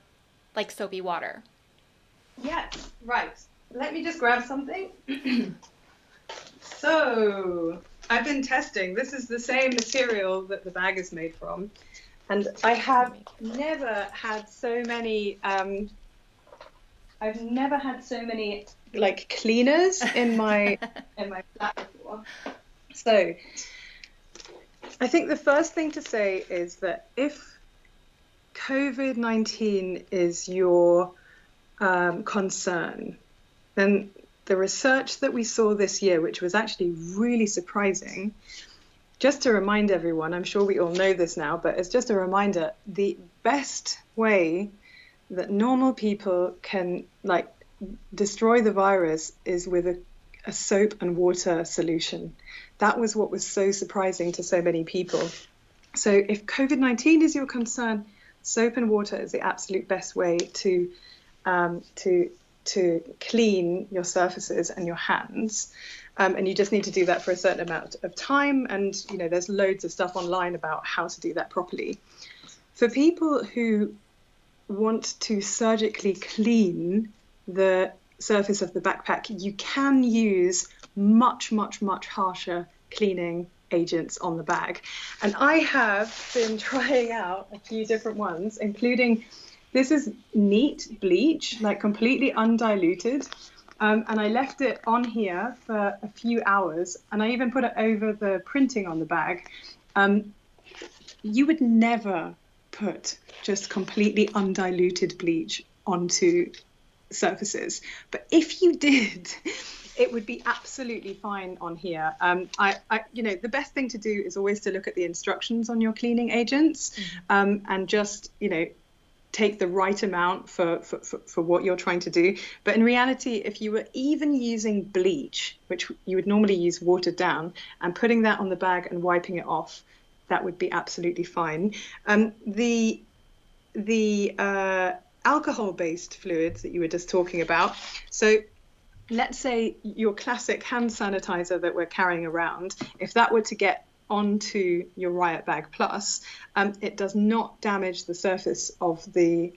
like soapy water. Yes, right. Let me just grab something. So I've been testing. This is the same material that the bag is made from, and I have never had so many. I've never had so many like cleaners in my flat before. So I think the first thing to say is that if COVID-19 is your concern, then the research that we saw this year, which was actually really surprising, just to remind everyone, I'm sure we all know this now, but it's just a reminder, the best way that normal people can like destroy the virus is with a soap and water solution. That was what was so surprising to so many people. So if COVID-19 is your concern, soap and water is the absolute best way to clean your surfaces and your hands. And you just need to do that for a certain amount of time. And, you know, there's loads of stuff online about how to do that properly. For people who want to surgically clean the surface of the backpack, you can use much, much, much harsher cleaning agents on the bag. And I have been trying out a few different ones, including this is neat bleach, like completely undiluted. And I left it on here for a few hours, and I even put it over the printing on the bag. You would never put just completely undiluted bleach onto surfaces, but if you did, it would be absolutely fine on here. You know, the best thing to do is always to look at the instructions on your cleaning agents, and just, you know, take the right amount for what you're trying to do. But in reality, if you were even using bleach, which you would normally use watered down, and putting that on the bag and wiping it off, that would be absolutely fine. The alcohol-based fluids that you were just talking about. So let's say your classic hand sanitizer that we're carrying around, if that were to get onto your RiutBag Plus, it does not damage the surface of the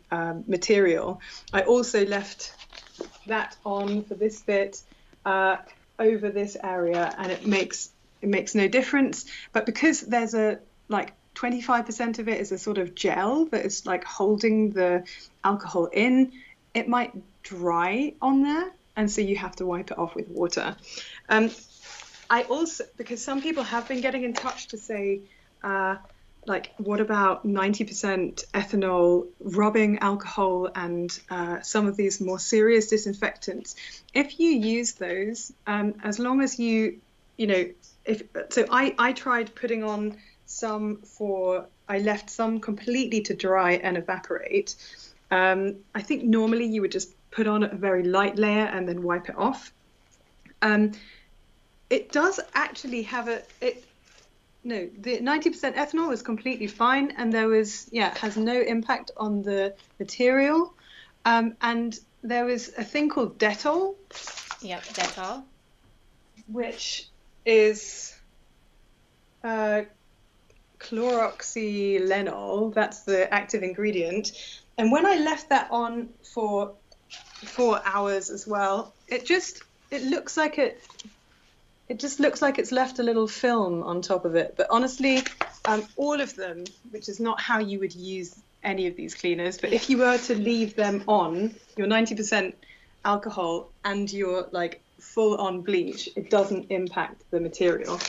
material. I also left that on for this bit over this area, and it makes no difference. But because there's a like 25% of it is a sort of gel that is like holding the alcohol in, it might dry on there, and so you have to wipe it off with water. I also, because some people have been getting in touch to say, like, what about 90% ethanol, rubbing alcohol, and some of these more serious disinfectants? If you use those, as long as you know, I tried putting on some I left some completely to dry and evaporate. I think normally you would just put on a very light layer and then wipe it off. It does actually have the 90% ethanol is completely fine, and it has no impact on the material. And there was a thing called Dettol. Yep, Dettol. Which is chloroxylenol. That's the active ingredient. And when I left that on for 4 hours as well, it looks like it just looks like it's left a little film on top of it. But honestly, all of them, which is not how you would use any of these cleaners, but if you were to leave them on, your 90% alcohol and your like full-on bleach, it doesn't impact the material.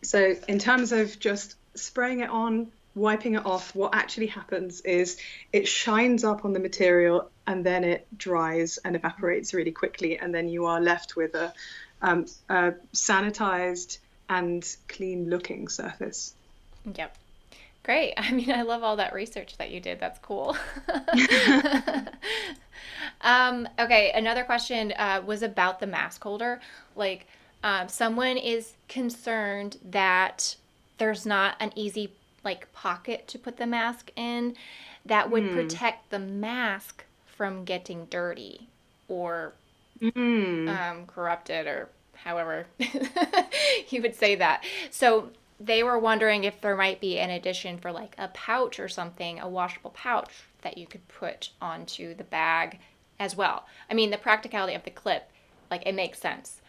So in terms of just spraying it on, wiping it off, what actually happens is it shines up on the material, and then it dries and evaporates really quickly, and then you are left with a sanitized and clean looking surface. Yep. Great. I mean, I love all that research that you did. That's cool. Okay, another question was about the mask holder. Like, someone is concerned that there's not an easy like pocket to put the mask in that would protect the mask from getting dirty or corrupted, or however you would say that. So they were wondering if there might be an addition for like a pouch or something, a washable pouch that you could put onto the bag as well. I mean, the practicality of the clip, like, it makes sense.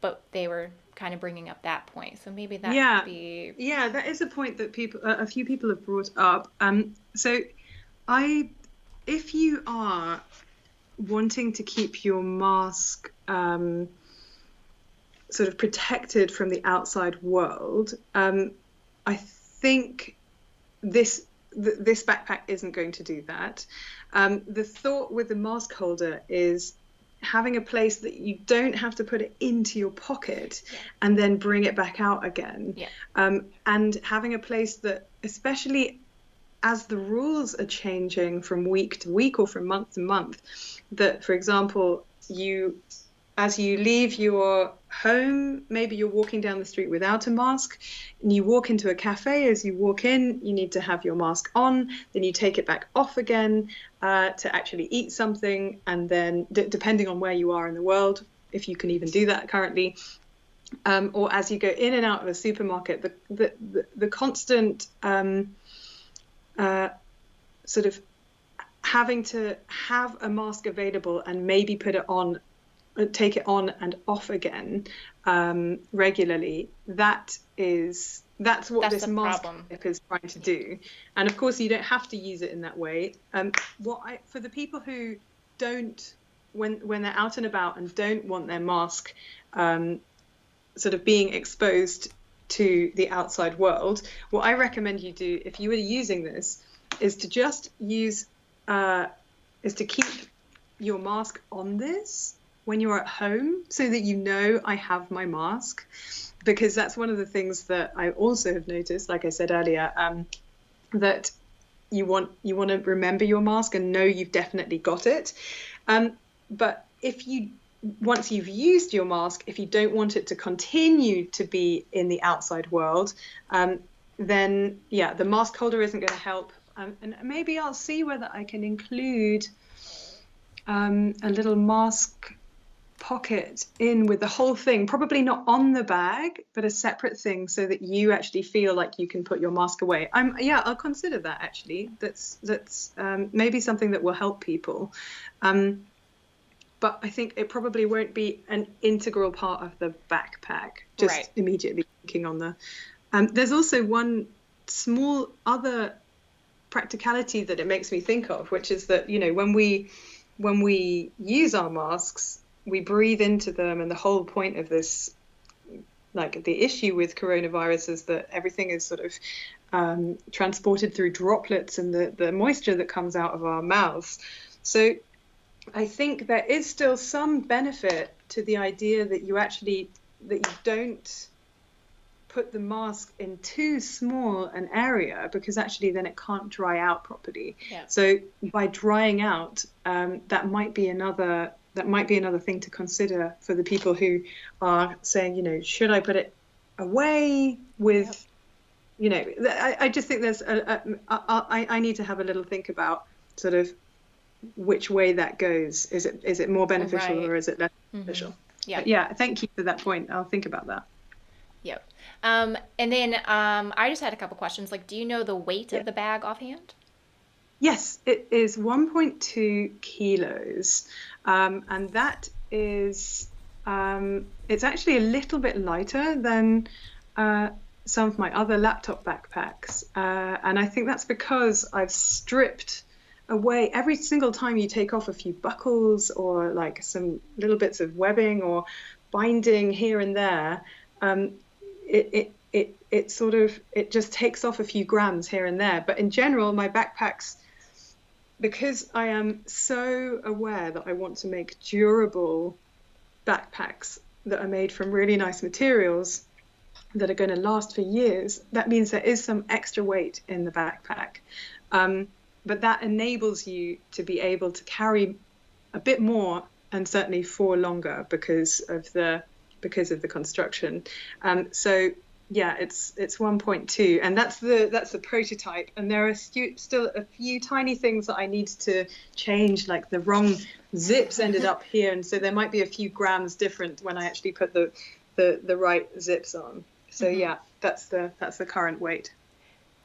but they were kind of bringing up that point. So maybe that could Yeah, be. yeah, that is a point that a few people have brought up. So I, if you are wanting to keep your mask sort of protected from the outside world, I think this backpack isn't going to do that. The thought with the mask holder is having a place that you don't have to put it into your pocket and then bring it back out again. And having a place that, especially as the rules are changing from week to week or from month to month, that, for example, as you leave your home, maybe you're walking down the street without a mask, and you walk into a cafe. As you walk in, you need to have your mask on, then you take it back off again to actually eat something, and then depending on where you are in the world, if you can even do that currently, or as you go in and out of a supermarket, the constant sort of having to have a mask available and maybe take it on and off again regularly, that's what this mask tip is trying to do. And of course you don't have to use it in that way. For the people who don't, when they're out and about and don't want their mask sort of being exposed to the outside world, what I recommend you do if you were using this is to just keep your mask on this when you're at home, so that you know I have my mask, because that's one of the things that I also have noticed, like I said earlier, that you want to remember your mask and know you've definitely got it. But once you've used your mask, if you don't want it to continue to be in the outside world, then the mask holder isn't going to help. And maybe I'll see whether I can include a little mask pocket in with the whole thing, probably not on the bag, but a separate thing, so that you actually feel like you can put your mask away. I'll consider that, actually. That's maybe something that will help people. But I think it probably won't be an integral part of the backpack. Just immediately thinking on the. There's also one small other practicality that it makes me think of, which is that, when we use our masks, we breathe into them, and the whole point of this, like the issue with coronavirus, is that everything is sort of transported through droplets and the moisture that comes out of our mouths. So I think there is still some benefit to the idea that you don't put the mask in too small an area, because actually then it can't dry out properly. So by drying out, that might be another thing to consider for the people who are saying, should I put it away with, I just think there's I need to have a little think about sort of which way that goes. Is it more beneficial or is it less beneficial? Thank you for that point. I'll think about that. And then I just had a couple questions. Like, do you know the weight of the bag offhand? Yes, it is 1.2 kilos. And that is, it's actually a little bit lighter than some of my other laptop backpacks. And I think that's because I've stripped away every single time you take off a few buckles or like some little bits of webbing or binding here and there. It just takes off a few grams here and there. But in general, my backpacks, because I am so aware that I want to make durable backpacks that are made from really nice materials that are going to last for years, that means there is some extra weight in the backpack. But that enables you to be able to carry a bit more and certainly for longer because of the construction. So yeah, it's 1.2, and that's the prototype, and there are still a few tiny things that I need to change, like the wrong zips ended up here, and so there might be a few grams different when I actually put the right zips on. So yeah, that's the current weight.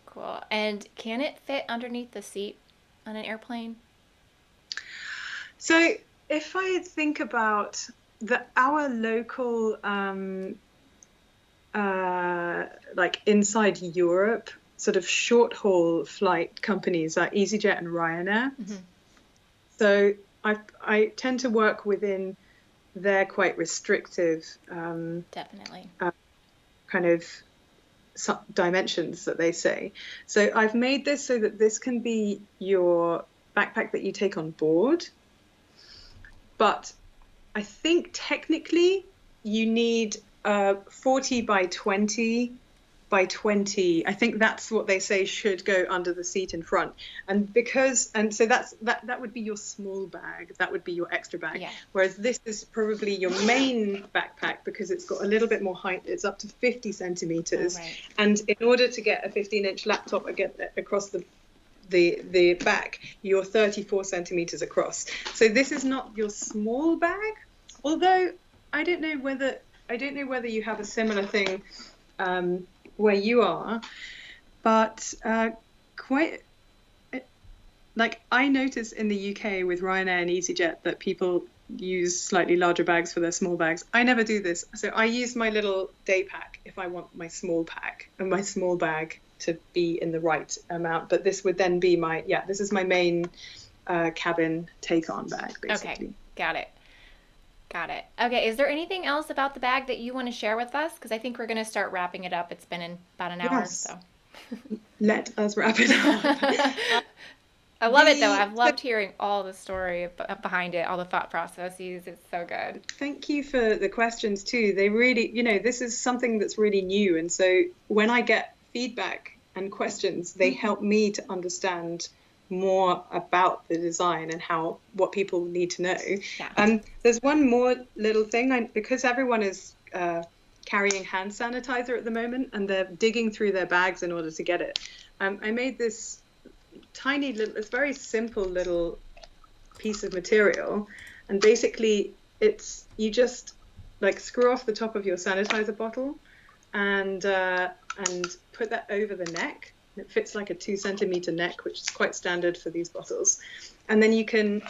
Cool. And can it fit underneath the seat on an airplane? So if I think about our local like inside Europe sort of short haul flight companies are EasyJet and Ryanair. Mm-hmm. So I tend to work within their quite restrictive Definitely. kind of dimensions that they say. So I've made this so that this can be your backpack that you take on board. But I think technically you need 40 by 20 by 20. I think that's what they say should go under the seat in front. And so that would be your small bag. That would be your extra bag. Yeah. Whereas this is probably your main backpack because it's got a little bit more height. It's up to 50 centimeters. Oh, right. And in order to get a 15-inch laptop across the back, you're 34 centimeters across. So this is not your small bag. Although I don't know whether you have a similar thing where you are, but quite like I notice in the UK with Ryanair and EasyJet that people use slightly larger bags for their small bags. I never do this, so I use my little day pack if I want my small pack and my small bag to be in the right amount. But this would then be this is my main cabin take-on bag, basically. Okay, got it. Okay, is there anything else about the bag that you want to share with us? Because I think we're going to start wrapping it up. It's been in about an hour, so. Let us wrap it up. I love it, though. I've loved hearing all the story behind it, all the thought processes. It's so good. Thank you for the questions, too. They really, this is something that's really new. And so when I get feedback and questions, they help me to understand more about the design and what people need to know. Yeah. There's one more little thing, because everyone is carrying hand sanitizer at the moment and they're digging through their bags in order to get it. I made this tiny little, it's very simple little piece of material, and basically you just like screw off the top of your sanitizer bottle and put that over the neck. It fits like a 2-centimeter neck, which is quite standard for these bottles. And then you can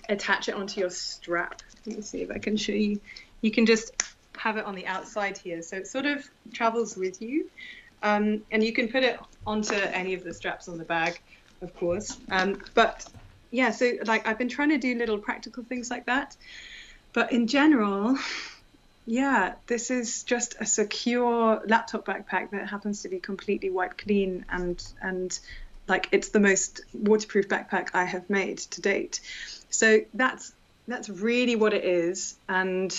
attach it onto your strap. Let me see if I can show you. You can just have it on the outside here. So it sort of travels with you. And you can put it onto any of the straps on the bag, of course. But yeah, so like I've been trying to do little practical things like that. But in general, yeah, this is just a secure laptop backpack that happens to be completely wiped clean and like it's the most waterproof backpack I have made to date. So that's really what it is. And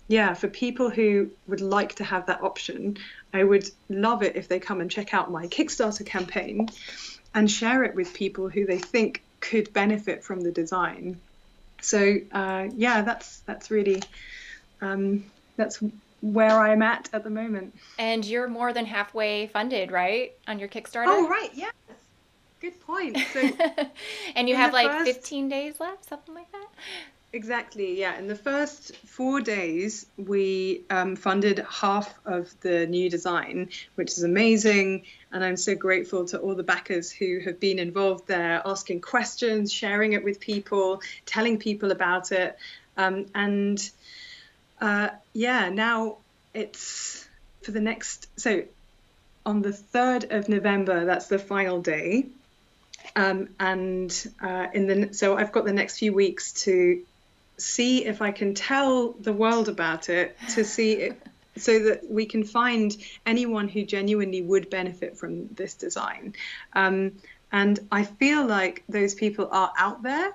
yeah, for people who would like to have that option, I would love it if they come and check out my Kickstarter campaign and share it with people who they think could benefit from the design. So yeah, that's really that's where I'm at the moment. And you're more than halfway funded, right, on your Kickstarter? Oh, right, yes. Good point. So, and you have like 15 days left, something like that? Exactly, yeah. In the first 4 days, we funded half of the new design, which is amazing. And I'm so grateful to all the backers who have been involved there, asking questions, sharing it with people, telling people about it. Yeah, now it's for the next, so on the 3rd of November, that's the final day. So I've got the next few weeks to see if I can tell the world about it, to see it, so that we can find anyone who genuinely would benefit from this design. And I feel like those people are out there.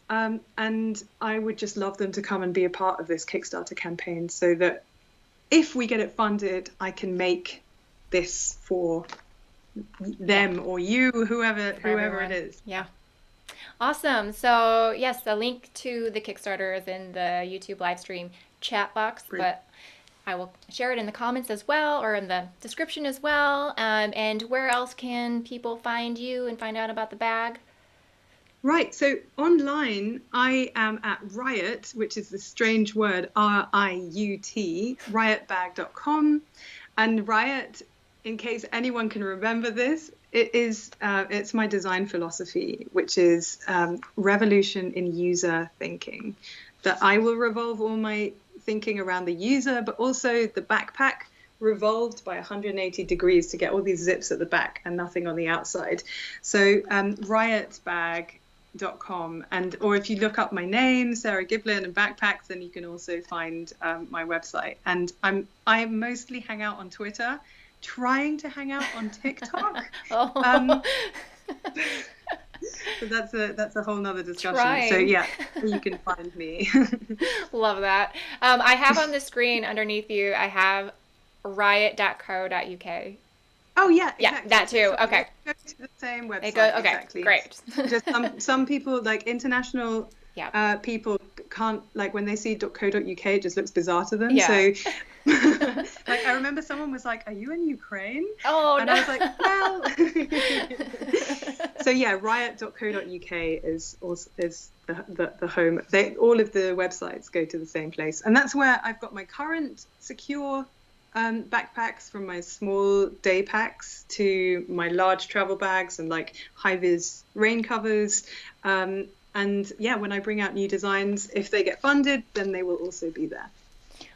And I would just love them to come and be a part of this Kickstarter campaign so that if we get it funded, I can make this for them or you, whoever it is. Yeah. Awesome. So yes, the link to the Kickstarter is in the YouTube live stream chat box, but I will share it in the comments as well, or in the description as well. And where else can people find you and find out about the bag? Right, so online I am at Riut, which is the strange word RIUT, riutbag.com. And Riut, in case anyone can remember this, it's my design philosophy, which is revolution in user thinking. that I will revolve all my thinking around the user, but also the backpack revolved by 180 degrees to get all these zips at the back and nothing on the outside. So RiutBag.com, and or if you look up my name, Sarah Giblin, and backpacks, then you can also find my website. And I mostly hang out on Twitter, trying to hang out on TikTok. Oh. So that's a whole nother discussion. Trying. So yeah, you can find me. Love that. I have on the screen underneath you, I have riut.co.uk. Oh yeah, yeah, exactly. that too. So Okay. Go to the same website. They go, okay, exactly. Great. Just some people, like international people, can't, like when they see .co.uk, it just looks bizarre to them. Yeah. So like I remember someone was like, "Are you in Ukraine?" Oh, and no. I was like, "Well." So yeah, riut.co.uk is the home. All of the websites go to the same place, and that's where I've got my current secure backpacks, from my small day packs to my large travel bags and like high-vis rain covers. And yeah, when I bring out new designs, if they get funded, then they will also be there.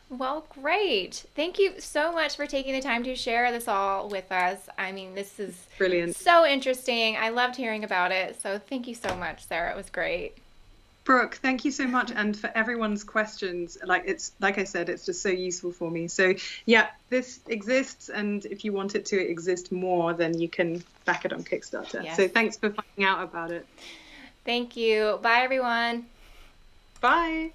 Well, great. Thank you so much for taking the time to share this all with us. I mean, this is Brilliant. So interesting. I loved hearing about it. So thank you so much, Sarah. It was great. Brooke, thank you so much, and for everyone's questions. Like I said, it's just so useful for me. So yeah, this exists, and if you want it to exist more, then you can back it on Kickstarter. Yes. So thanks for finding out about it. Thank you. Bye, everyone. Bye.